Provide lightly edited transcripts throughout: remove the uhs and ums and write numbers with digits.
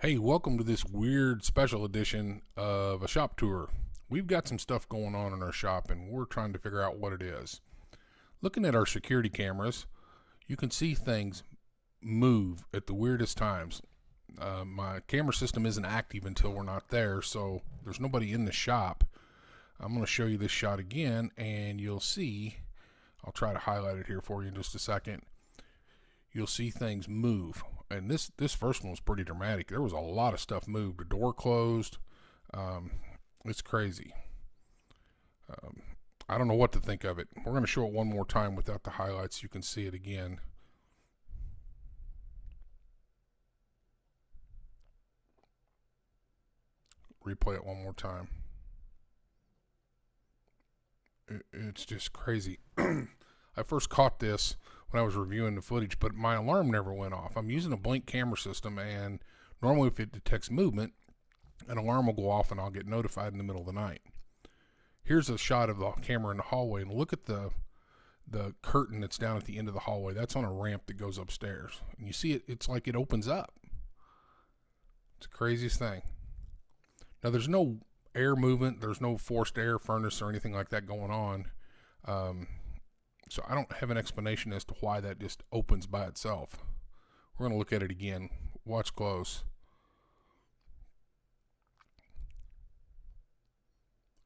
Hey, welcome to this weird special edition of a shop tour. We've got some stuff going on in our shop and we're trying to figure out what it is. Looking at our security cameras, you can see things move at the weirdest times. My camera system isn't active until we're not there, so there's nobody in the shop. I'm going to show you this shot again and you'll see, I'll try to highlight it here for you in just a second. You'll see things move. And this first one was pretty dramatic. There was a lot of stuff moved. The door closed. It's crazy. I don't know what to think of it. We're going to show it one more time without the highlights so you can see it again. Replay it one more time. It's just crazy. I first caught this when I was reviewing the footage, but my alarm never went off. I'm using a blink camera system, and normally if it detects movement, an alarm will go off and I'll get notified in the middle of the night. Here's a shot of the camera in the hallway, and look at the curtain that's down at the end of the hallway. That's on a ramp that goes upstairs. And you see it's like it opens up. It's the craziest thing. Now there's no air movement, there's no forced air furnace or anything like that going on. So I don't have an explanation as to why that just opens by itself. We're going to look at it again. Watch close.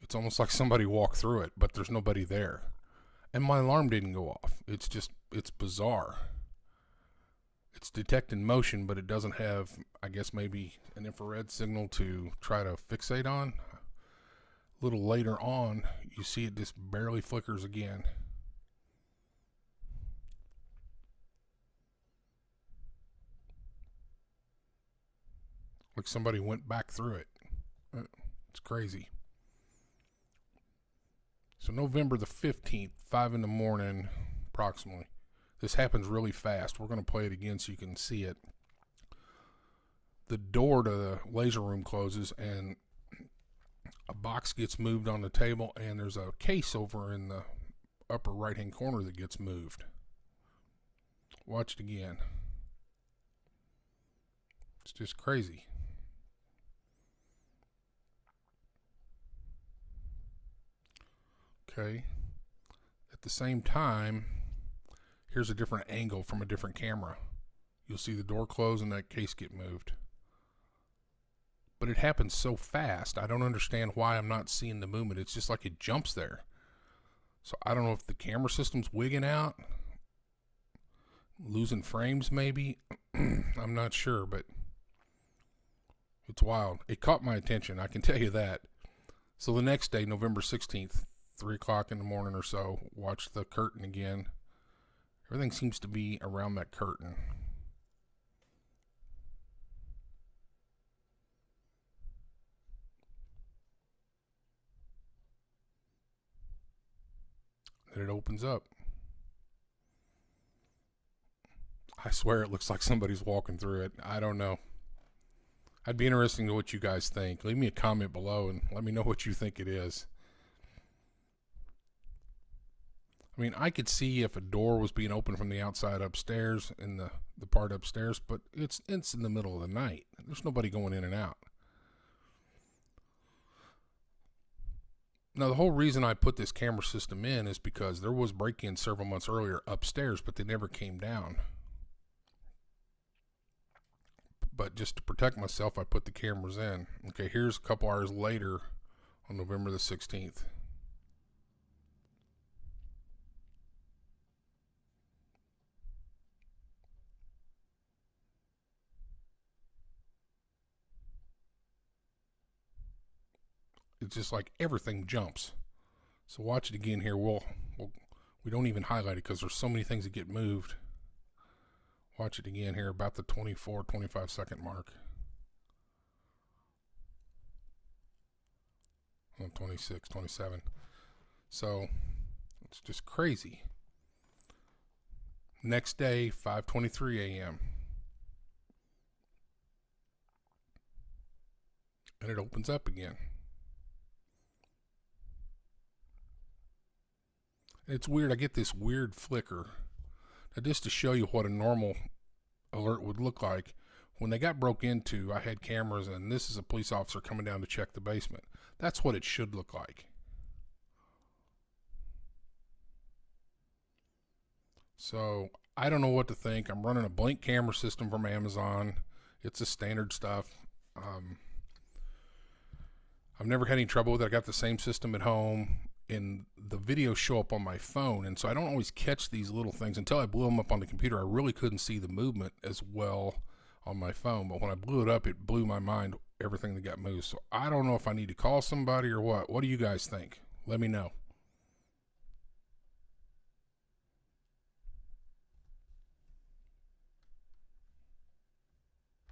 It's almost like somebody walked through it, but there's nobody there. And my alarm didn't go off. It's bizarre. It's detecting motion, but it doesn't have, I guess, maybe an infrared signal to try to fixate on. A little later on, you see it just barely flickers again. Like somebody went back through it. It's crazy. So November the 15th, 5 in the morning, approximately. This happens really fast. We're going to play it again so you can see it. The door to the laser room closes and a box gets moved on the table, and there's a case over in the upper right-hand corner that gets moved. Watch it again. It's just crazy. Okay. At the same time, here's a different angle from a different camera. You'll see the door close and that case get moved. But it happens so fast, I don't understand why I'm not seeing the movement. It's just like it jumps there. So I don't know if the camera system's wigging out, losing frames maybe. I'm not sure, but it's wild. It caught my attention, I can tell you that. So the next day, November 16th, 3 o'clock in the morning or so, watch the curtain again. Everything seems to be around that curtain. Then it opens up. I swear it looks like somebody's walking through it. I don't know. I'd be interested in what you guys think. Leave me a comment below and let me know what you think it is. I mean, I could see if a door was being opened from the outside upstairs in the part upstairs, but it's in the middle of the night. There's nobody going in and out. Now, the whole reason I put this camera system in is because there was break-in several months earlier upstairs, but they never came down. But just to protect myself, I put the cameras in. Okay, here's a couple hours later on November the 16th. It's just like everything jumps. So watch it again here. We don't even highlight it because there's so many things that get moved. Watch it again here about the 24, 25 second mark. 26, 27. So it's just crazy. Next day, 5:23 a.m. And it opens up again. It's weird. I get this weird flicker. Now, just to show you what a normal alert would look like, When they got broke into, I had cameras, and this is a police officer coming down to check the basement. That's what it should look like. So I don't know what to think. I'm running a blink camera system from Amazon. It's the standard stuff. I've never had any trouble with it. I got the same system at home, and the videos show up on my phone, and so I don't always catch these little things. Until I blew them up on the computer, I really couldn't see the movement as well on my phone. But when I blew it up, it blew my mind, everything that got moved. So I don't know if I need to call somebody or what. What do you guys think? Let me know.